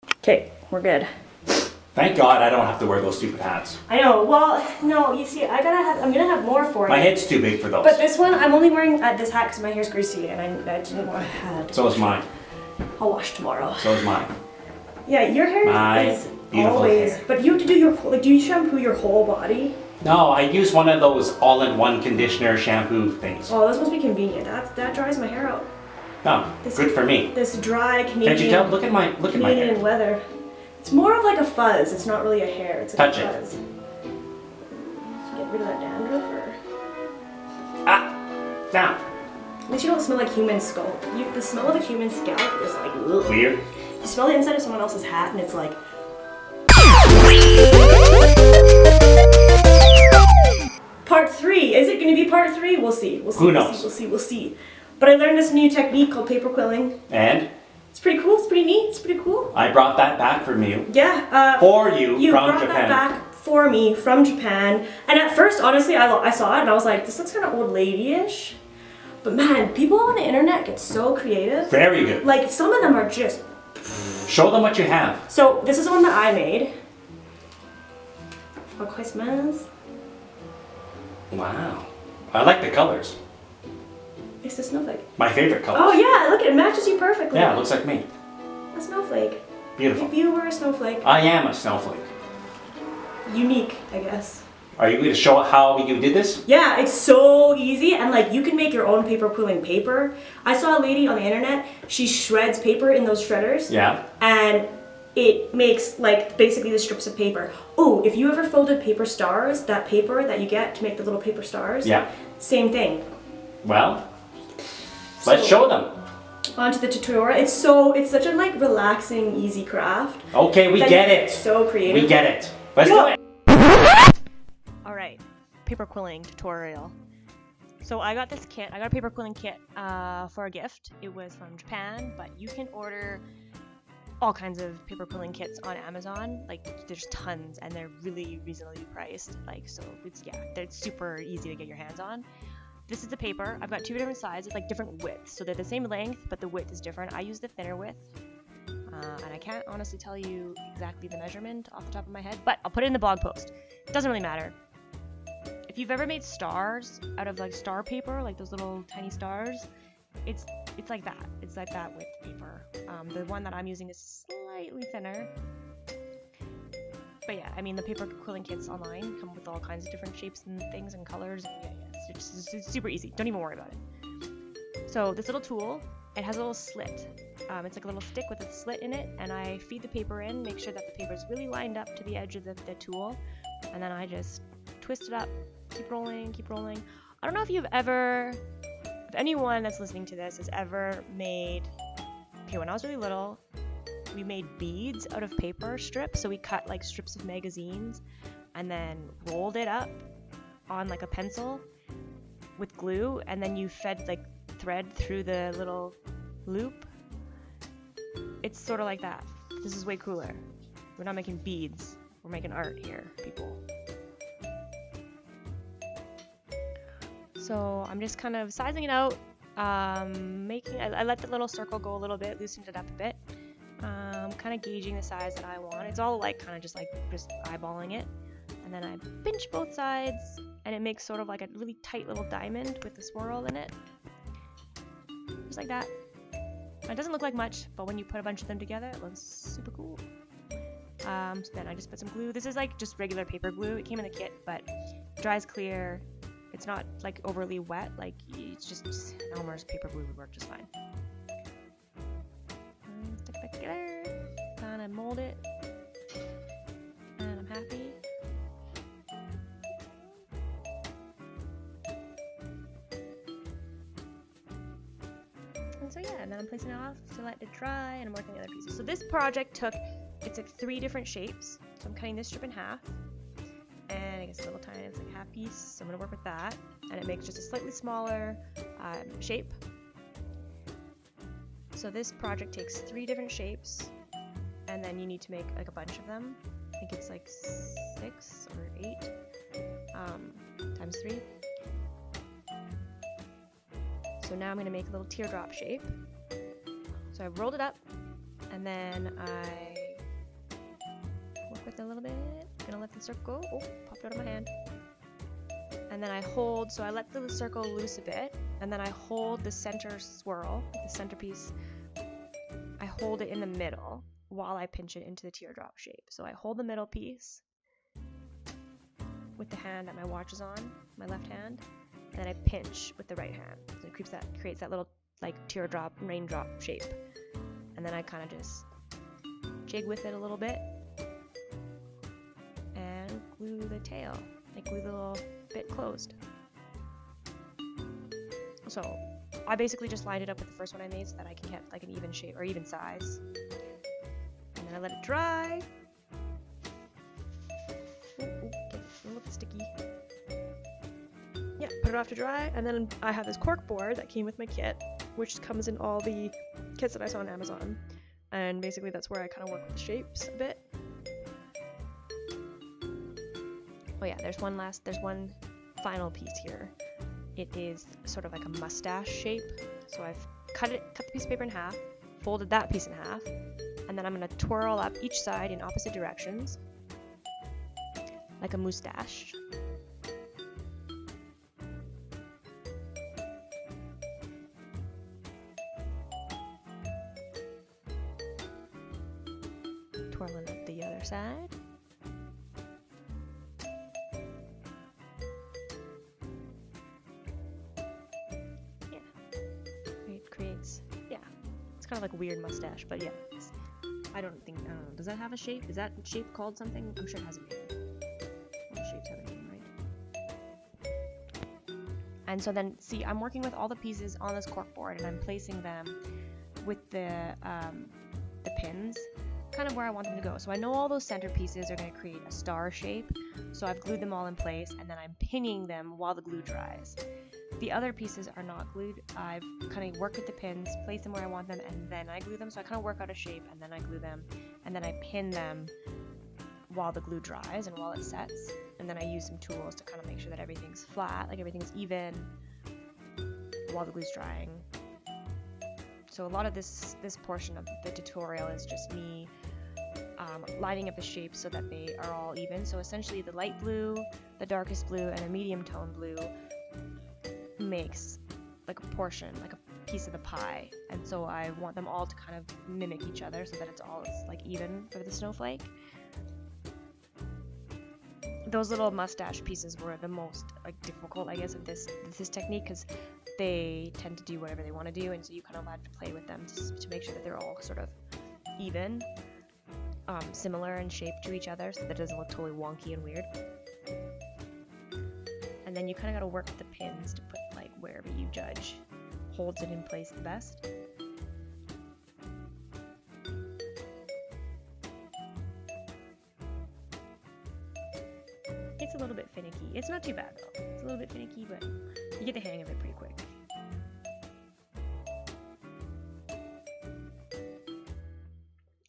Okay, we're good. Thank God I don't have to wear those stupid hats. I know. Well, no. You see, I'm gonna have more for you. My head's too big for those. But this one, I'm only wearing this hat because my hair's greasy, and I didn't want a hat. So is mine. I'll wash tomorrow. So is mine. Yeah, your hair is always. Hair. But you have to do your do you shampoo your whole body? No, I use one of those all-in-one conditioner shampoo things. Oh, this must be convenient. That dries my hair out. Oh, good for me. This dry Canadian. Can't you tell? Look at my hair. Weather. It's more of like a fuzz. It's not really a hair. It's like Touch a fuzz. Get rid of that dandruff, or. Now. At least you don't smell like human scalp. The smell of a human scalp is like ugh. Weird. You smell the inside of someone else's hat, and it's like. Part 3. Is it going to be part 3? We'll see. We'll see. Who knows? We'll see. But I learned this new technique called paper quilling. And? It's pretty cool. It's pretty neat. It's pretty cool. I brought that back from you. Yeah. For you from Japan. You brought that back for me from Japan. And at first, honestly, I saw it and I was like, this looks kind of old lady-ish. But man, people on the internet get so creative. Very good. Like, some of them are just... Show them what you have. So, this is the one that I made. For Christmas. Wow. I like the colors. It's the snowflake. My favorite colors. Oh yeah, look, it matches you perfectly. Yeah, it looks like me. A snowflake. Beautiful. If you were a snowflake. I am a snowflake. Unique, I guess. Are you going to show how you did this? Yeah, it's so easy, and like you can make your own paper quilling paper. I saw a lady on the internet, she shreds paper in those shredders. Yeah. And it makes like basically the strips of paper. Oh, if you ever folded paper stars, that paper that you get to make the little paper stars. Yeah. Same thing. Well, let's show them. Onto the tutorial. It's such a like relaxing, easy craft. Okay, we get it. So creative. We get it. Let's do it. Alright, paper quilling tutorial. So I got this kit, I got a paper quilling kit for a gift. It was from Japan, but you can order all kinds of paper quilling kits on Amazon. Like, there's tons, and they're really reasonably priced. Like, so it's, yeah, they're super easy to get your hands on. This is the paper. I've got 2 different sizes, like different widths. So they're the same length, but the width is different. I use the thinner width. And I can't honestly tell you exactly the measurement off the top of my head, but I'll put it in the blog post. It doesn't really matter. If you've ever made stars out of like star paper, like those little tiny stars, it's like that. It's like that with paper. The one that I'm using is slightly thinner. But yeah, I mean the paper quilling kits online come with all kinds of different shapes and things and colors. Yeah, it's super easy. Don't even worry about it. So this little tool, it has a little slit. It's like a little stick with a slit in it, and I feed the paper in, make sure that the paper is really lined up to the edge of the tool, and then I just twist it up, keep rolling, keep rolling. I don't know if if anyone that's listening to this has ever made, okay, when I was really little, we made beads out of paper strips, so we cut like strips of magazines and then rolled it up on like a pencil with glue, and then you fed like thread through the little loop. It's sort of like that. This is way cooler. We're not making beads, we're making art here, people. So I'm just kind of sizing it out, I let the little circle go a little bit, loosened it up a bit, kind of gauging the size that I want. It's all like kind of just eyeballing it, and then I pinch both sides, and it makes sort of like a really tight little diamond with a swirl in it, just like that. It doesn't look like much, but when you put a bunch of them together, it looks super cool. So then I just put some glue. This is like just regular paper glue. It came in the kit, but it dries clear. It's not like overly wet. Like, it's just Elmer's paper glue would work just fine. Stick that together. Kind of mold it, and I'm happy. And so yeah, and then I'm placing it off to let it dry, and I'm working the other pieces. So this project it's like 3 different shapes. So I'm cutting this strip in half, and I guess a little tiny, it's like half piece. So I'm gonna work with that, and it makes just a slightly smaller shape. So this project takes 3 different shapes, and then you need to make like a bunch of them. I think it's like 6 or 8 times 3. So now I'm going to make a little teardrop shape. So I rolled it up, and then I the circle. Oh, popped out of my hand. And then I hold, so I let the circle loose a bit, and then I hold the center swirl, the centerpiece, I hold it in the middle while I pinch it into the teardrop shape. So I hold the middle piece with the hand that my watch is on, my left hand, and then I pinch with the right hand. So it creates that little like teardrop, raindrop shape. And then I kind of just jig with it a little bit and glue the tail, like glue the little bit closed. So I basically just lined it up with the first one I made so that I can get like an even shape or even size. And then I let it dry. Get a little bit sticky. Yeah, put it off to dry, and then I have this cork board that came with my kit, which comes in all the kits that I saw on Amazon. And basically that's where I kind of work with the shapes a bit. Oh yeah, there's one final piece here. It is sort of like a mustache shape. So I've cut the piece of paper in half, folded that piece in half, and then I'm gonna twirl up each side in opposite directions, like a mustache. Twirling up the other side. Yeah. It creates, yeah. It's kind of like a weird mustache, but yeah. I don't know. Does that have a shape? Is that shape called something? I'm sure it has a name. All shapes have a name, right? And so then, see, I'm working with all the pieces on this cork board, and I'm placing them with the pins kind of where I want them to go. So I know all those center pieces are going to create a star shape, so I've glued them all in place, and then I'm pinning them while the glue dries. The other pieces are not glued. I've kind of worked with the pins, place them where I want them, and then I glue them. So I kind of work out a shape, and then I glue them, and then I pin them while the glue dries and while it sets. And then I use some tools to kind of make sure that everything's flat, like everything's even while the glue's drying. So a lot of this portion of the tutorial is just me lining up the shapes so that they are all even. So essentially the light blue, the darkest blue, and a medium tone blue makes like a portion, like a piece of the pie. And so I want them all to kind of mimic each other so that it's all like even for the snowflake. Those little mustache pieces were the most like difficult, I guess, of this technique, because they tend to do whatever they want to do, and so you kind of have to play with them to make sure that they're all sort of even, similar in shape to each other, so that it doesn't look totally wonky and weird. And then you kind of got to work with the pins to put like wherever you judge holds it in place the best. It's a little bit finicky. It's not too bad though. It's a little bit finicky, but you get the hang of it pretty quick.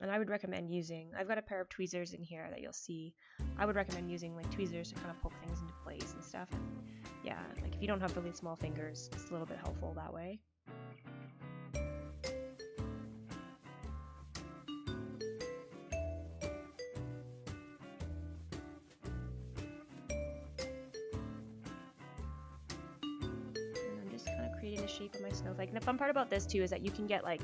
And I would recommend using, I've got a pair of tweezers in here that you'll see. I would recommend using like tweezers to kind of poke things into place and stuff. And yeah, like if you don't have really small fingers, it's a little bit helpful that way. Creating the shape of my snowflake. And the fun part about this too is that you can get like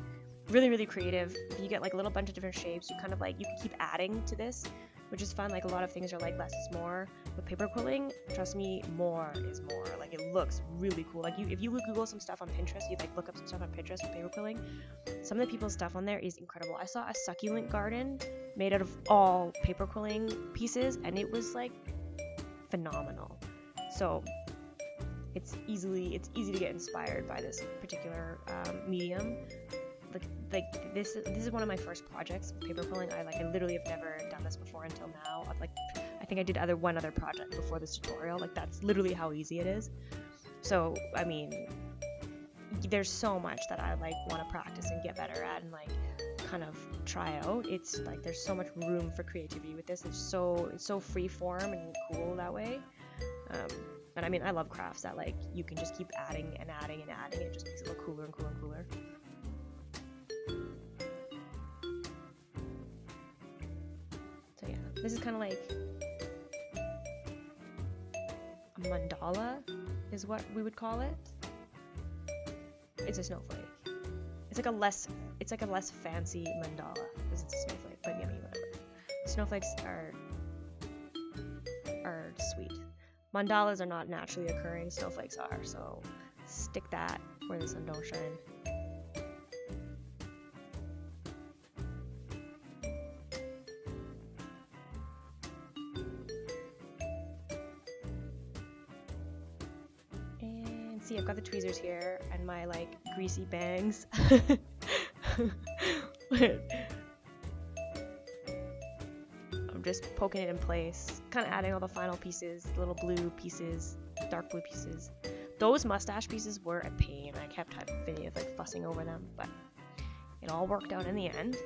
really creative. If you get like a little bunch of different shapes, you kind of like, you can keep adding to this, which is fun. Like a lot of things are like less is more. With paper quilling, trust me, more is more. Like it looks really cool. Like if you Google some stuff on Pinterest, you like look up some stuff on Pinterest for paper quilling, some of the people's stuff on there is incredible. I saw a succulent garden made out of all paper quilling pieces, and it was like phenomenal. So it's easy to get inspired by this particular medium. Like this is one of my first projects with paper quilling. I literally have never done this before until now. I think I did one other project before this tutorial. Like that's literally how easy it is. So I mean, there's so much that I like want to practice and get better at and like kind of try out. It's like there's so much room for creativity with this. It's so free form and cool that way. And I mean, I love crafts that like you can just keep adding and adding and adding. It just makes it look cooler and cooler and cooler. So yeah, this is kind of like mandala is what we would call it. It's a snowflake. It's like a less fancy mandala because it's a snowflake, but yeah, whatever. Snowflakes are sweet. Mandalas are not naturally occurring, snowflakes are, so stick that where the sun don't shine. And see, I've got the tweezers here and my like greasy bangs. I'm just poking it in place, kind of adding all the final pieces, little blue pieces, dark blue pieces. Those mustache pieces were a pain. I kept having like fussing over them, but it all worked out in the end.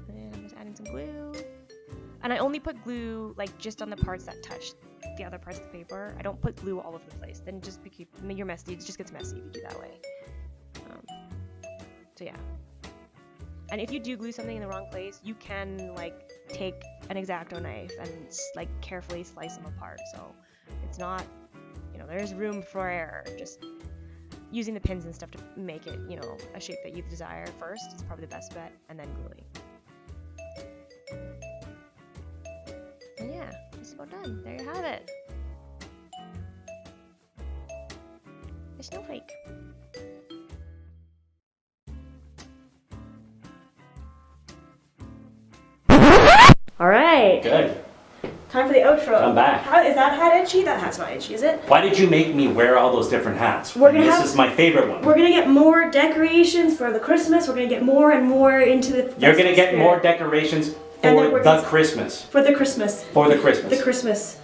And I'm just adding some glue. And I only put glue like just on the parts that touch the other parts of the paper. I don't put glue all over the place. Then just you're messy. It just gets messy if you do that way. So yeah. And if you do glue something in the wrong place, you can like take an X-Acto knife and like carefully slice them apart. So it's not, you know, there's room for error. Just using the pins and stuff to make it, you know, a shape that you desire first is probably the best bet, and then gluing. And yeah, it's about done. There you have it. A snowflake. All right. Good. Time for the outro. I'm back. How is that hat itchy? That hat's not itchy, is it? Why did you make me wear all those different hats? This is my favorite one. We're gonna get more decorations for the Christmas. We're gonna get more and more into the. You're gonna get more decorations for the Christmas. For the Christmas. For the Christmas. The Christmas,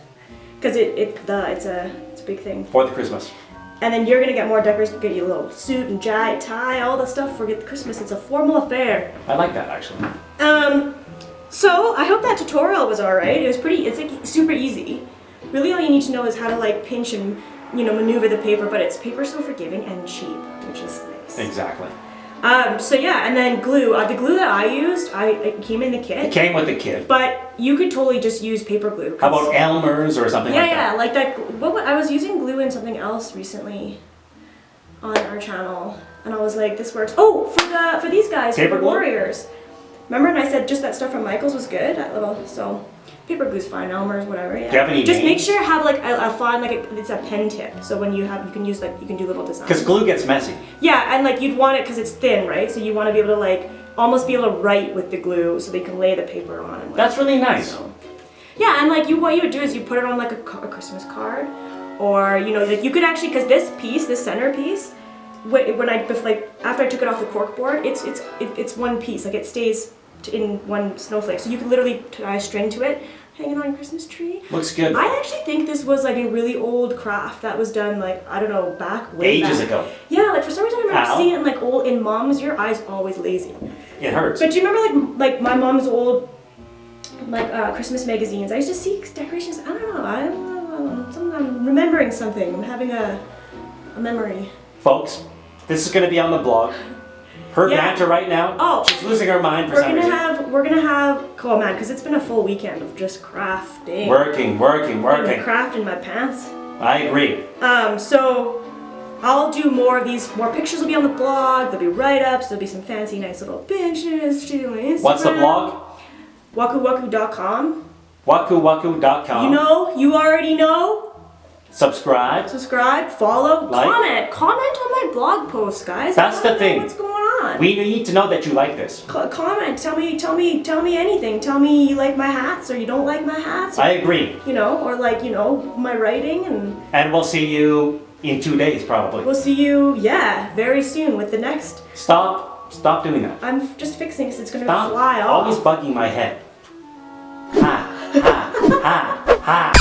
because it's a big thing. For the Christmas. And then you're gonna get more decorations. Get you a little suit and tie, all the stuff for the Christmas. It's a formal affair. I like that actually. So I hope that tutorial was alright. It was it's like super easy. Really all you need to know is how to like pinch and, you know, maneuver the paper, but paper's so forgiving and cheap, which is nice. Exactly. So yeah, and then glue. The glue that I used, it came in the kit. It came with the kit. But you could totally just use paper glue. How about Elmer's or something like that? Yeah, like that. I was using glue in something else recently on our channel, and I was like, this works. Oh, for these guys, paper for the glue? Warriors. Remember, and I said just that stuff from Michael's was good. That little, so paper glue's fine. Elmer's, whatever. Yeah. Do you have any just names? make sure you have like a fine, like it's a pen tip. So when you can use like you can do little designs. Because glue gets messy. Yeah, and like you'd want it because it's thin, right? So you want to be able to like almost be able to write with the glue, so they can lay the paper on. And, like, that's really nice. So. Yeah, and like what you would do is you put it on like a Christmas card, or you know, like you could actually, because this center piece, after I took it off the cork board, it's one piece, like it stays in one snowflake, so you can literally tie a string to it, hanging on your Christmas tree. Looks good. I actually think this was like a really old craft that was done like, I don't know, way ages back. ago. Yeah, like for some reason I remember seeing it like in mom's. Your eye's always lazy. It hurts. But do you remember like my mom's old Christmas magazines? I used to see decorations. I don't know. I'm remembering something. I'm having a memory. Folks, this is going to be on the blog. Her banter right now, she's losing her mind for some reason. We're gonna have, oh man, because it's been a full weekend of just crafting. Working. Crafting my pants. I agree. So I'll do more of these, more pictures will be on the blog, there'll be write-ups, there'll be some fancy nice little pictures to my Instagram. What's the blog? WakkuWakku.com. WakkuWakku.com. You know, you already know. Subscribe, follow, like. comment on my blog posts, guys. That's the thing. What's going on? We need to know that you like this. Comment. Tell me anything. Tell me you like my hats or you don't like my hats. I agree. You know, or like, you know, my writing and. And we'll see you in 2 days, probably. We'll see you, very soon with the next. Stop doing that. I'm just fixing because it's gonna Stop fly off. always bugging my head. Ha ha ha ha.